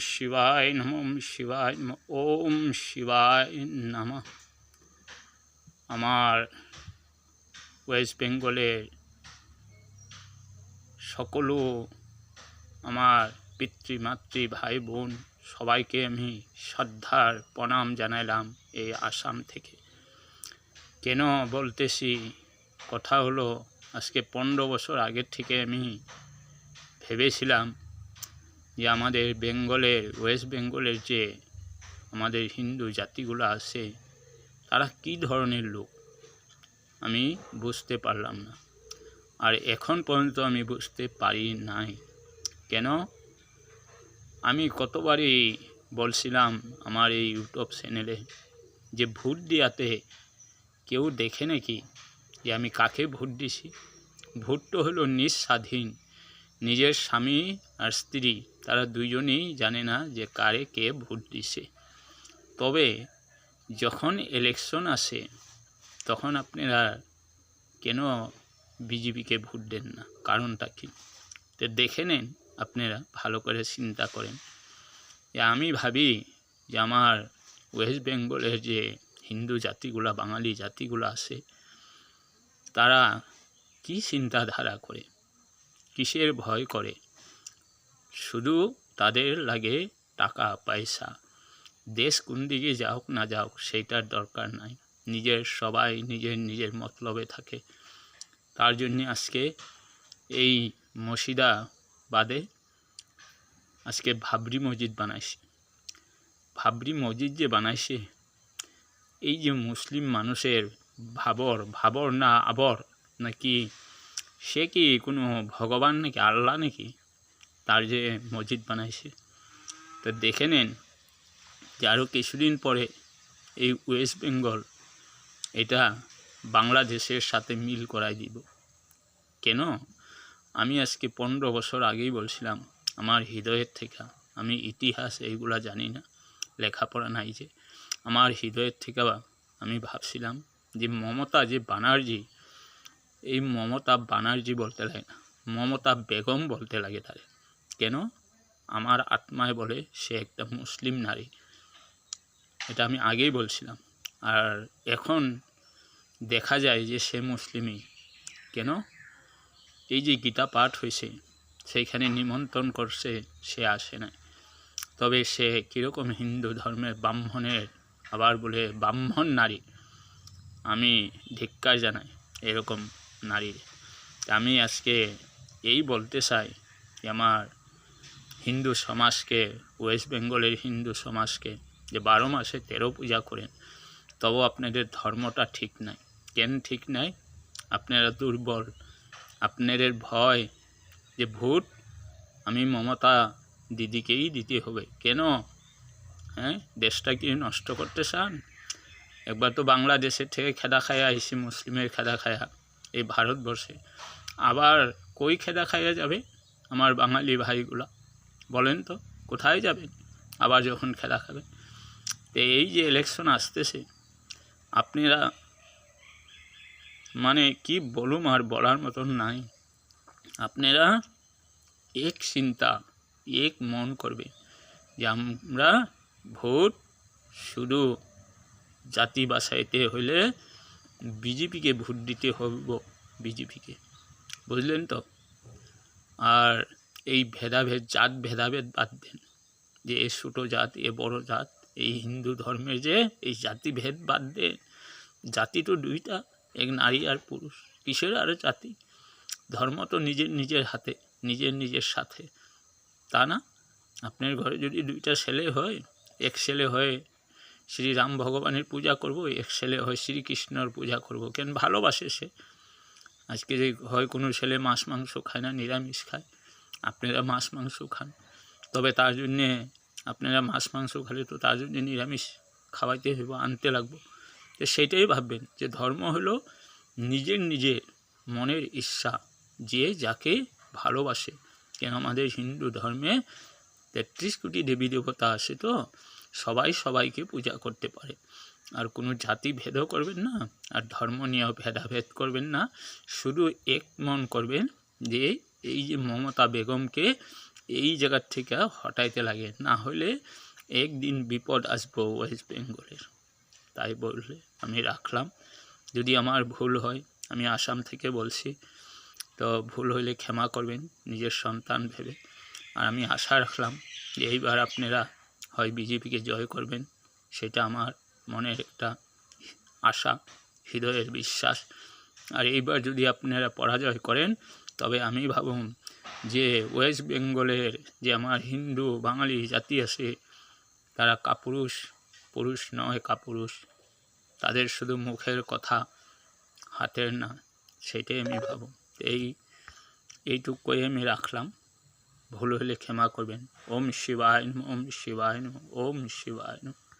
শিবায় নমঃ, ওম শিবায় নমঃ, ওম শিবায় নমঃ। আমার ওয়েস্ট বেঙ্গলের সকল আমার পিতৃমাতৃ ভাই বোন সবাইকে আমি শ্রদ্ধার প্রণাম জানাইলাম এই আসাম থেকে। কেন বলতেছি, কথা হলো আজকে 15 বছর আগের থেকে আমি ভেবেছিলাম যে আমাদের বেঙ্গলের ওয়েস্ট বেঙ্গলের যে আমাদের হিন্দু জাতিগুলো আছে তারা কি ধরনের লোক আমি বুঝতে পারলাম না, আর এখন পর্যন্ত আমি বুঝতে পারি নাই। কেন? আমি কতবারই বলছিলাম আমার এই ইউটিউব চ্যানেলে যে ভোট দেওয়াতে কেউ দেখে নাকি যে আমি কাকে ভোট দিছি। ভোট তো হলো নিঃস্বাধীন, নিজের স্বামী আর স্ত্রী তারা দুইজনেই জানে না যে কারে কে ভোট দিছে। তবে যখন ইলেকশন আসে তখন আপনারা কেন বিজেপিকে ভোট দেন না? কারণটা কি? তো দেখে নেন, আপনারা ভালো করে চিন্তা করেন। আমি ভাবি যে আমার ওয়েস্ট বেঙ্গলের যে হিন্দু জাতিগুলা বাঙালি জাতিগুলো আছে তারা কি চিন্তাধারা করে, কিসের ভয় করে? শুধু তাদের লাগে টাকা পয়সা। দেশ কোন দিকে যাওক না যাওক সেইটার দরকার নাই, নিজের সবাই নিজের নিজের মতলবে থাকে। তার জন্যে আজকে এই মুর্শিদাবাদে আজকে ভাবরি মসজিদ বানাইছে। ভাবরি মসজিদ যে বানাইছে, এই যে মুসলিম মানুষের ভাবর না আবর নাকি, সে কি কোনো ভগবান নাকি, আল্লাহ নাকি, তার যে মসজিদ বানাইছে? তো দেখে নেন যে আরও কিছুদিন পরে এই ওয়েস্ট বেঙ্গল এটা বাংলাদেশের সাথে মিল করাই দিব। কেন? আমি আজকে 15 বছর আগেই বলছিলাম আমার হৃদয়ের থেকে, আমি ইতিহাস এইগুলা জানি না, লেখাপড়া নাই, যে আমার হৃদয়ের থেকে আমি ভাবছিলাম যে মমতা যে ব্যানার্জি, এই মমতা ব্যানার্জি বলতে লাগে না, মমতা বেগম বলতে লাগে তারে। কেন? আমার আত্মায় বলে সে একটা মুসলিম নারী, এটা আমি আগেই বলছিলাম। আর এখন দেখা যায় যে সে মুসলিমই। কেন? এই যে গীতা পাঠ হয়েছে সেইখানে নিমন্ত্রণ করছে, সে আসে না। তবে সে কীরকম হিন্দু ধর্মের ব্রাহ্মণের, আবার বলে ব্রাহ্মণ নারী, আমি ধিক্কার জানাই এরকম নারীর। আমি আজকে এই বলতে চাই যে আমার হিন্দু সমাজকে, ওয়েস্ট বেঙ্গলের হিন্দু সমাজকে, যে 12 মাসে 13 পূজা করেন তবু আপনাদের ধর্মটা ঠিক নাই। কেন ঠিক নাই? আপনারা দুর্বল, আপনাদের ভয় যে ভোট আমি মমতা দিদিকেই দিতে হবে। কেন? হ্যাঁ, দেশটা কি নষ্ট করতে চান? একবার তো বাংলাদেশের থেকে খেদা খায়া আইসি, মুসলিমের খেদা খায়া এই ভারতবর্ষে, আবার কই খেদা খাইয়া যাবে আমার বাঙালি ভাইগুলা? বলেন তো কোথায় যাবেন আবার যখন খেদা খাবে? তো এই যে ইলেকশন আসতেছে, আপনারা মানে কি বলুম, আর বলার মতন নাই। আপনারা এক চিন্তা এক মন করবে যে আমরা ভোট শুধু জাতি বাঁচাইতে হলে বিজেপিকে ভোট দিতে হইব, বিজেপিকে, বুঝলেন তো? আর এই ভেদাভেদ, জাত ভেদাভেদ বাদ দেন, যে এ ছোটো জাত এ বড় জাত, এই হিন্দু ধর্মের যে এই জাতিভেদ বাদ দেন। জাতি তো দুইটা, এক নারী আর পুরুষ, কিসের আর জাতি? ধর্ম তো নিজের নিজের হাতে, নিজের নিজের সাথে, তা না? আপনার ঘরে যদি 2টা ছেলে হয়, এক ছেলে হয় শ্রীরাম ভগবানের পূজা করব, এক ছেলে হয় শ্রীকৃষ্ণর পূজা করব। কেন? ভালোবাসে সে। আজকে যে হয় কোনো ছেলে মাছ মাংস খায় না, নিরামিষ খায়, আপনারা মাছ মাংস খান, তবে তার জন্যে আপনারা মাছ মাংস খেলে তো তার জন্যে নিরামিষ খাওয়াইতে হইব, আনতে লাগবো। তো সেইটাই ভাববেন যে ধর্ম হলো নিজের নিজের মনের ইচ্ছা, যে যাকে ভালোবাসে। কেন? আমাদের হিন্দু ধর্মে 33 কোটি দেবী দেবতা আছে, তো সবাই সবাইকে পূজা করতে পারে। আর কোনো জাতি ভেদও করবেন না, আর ধর্ম নিয়েও ভেদাভেদ করবেন না, শুধু এক মন করবেন যে এই যে মমতা বেগমকে এই জায়গার থেকে হটাইতে লাগে, না হলে একদিন বিপদ আসবো ওয়েস্ট বেঙ্গলের। তাই বললে আমি রাখলাম। যদি আমার ভুল হয়, আমি আসাম থেকে বলছি, তো ভুল হইলে ক্ষমা করবেন নিজের সন্তান ভেবে। আর আমি আশা রাখলাম যে এইবার আপনারা হয় বিজেপিকে জয় করবেন, সেটা আমার মনের একটা আশা, হৃদয়ের বিশ্বাস। আর এইবার যদি আপনারা পরাজয় করেন, তবে আমি ভাবুন যে ওয়েস্ট বেঙ্গলের যে আমার হিন্দু বাঙালি জাতি আছে, তারা কাপুরুষ, পুরুষ নয় কাপুরুষ, তাদের শুধু মুখের কথা, হাতের না, সেটাই আমি ভাবো। এইটুকুই আমি রাখলাম। ভুল হলে ক্ষমা করবেন। ওম শিবায় নমঃ, ওম শিবায় নমঃ, ওম শিবায় নমঃ।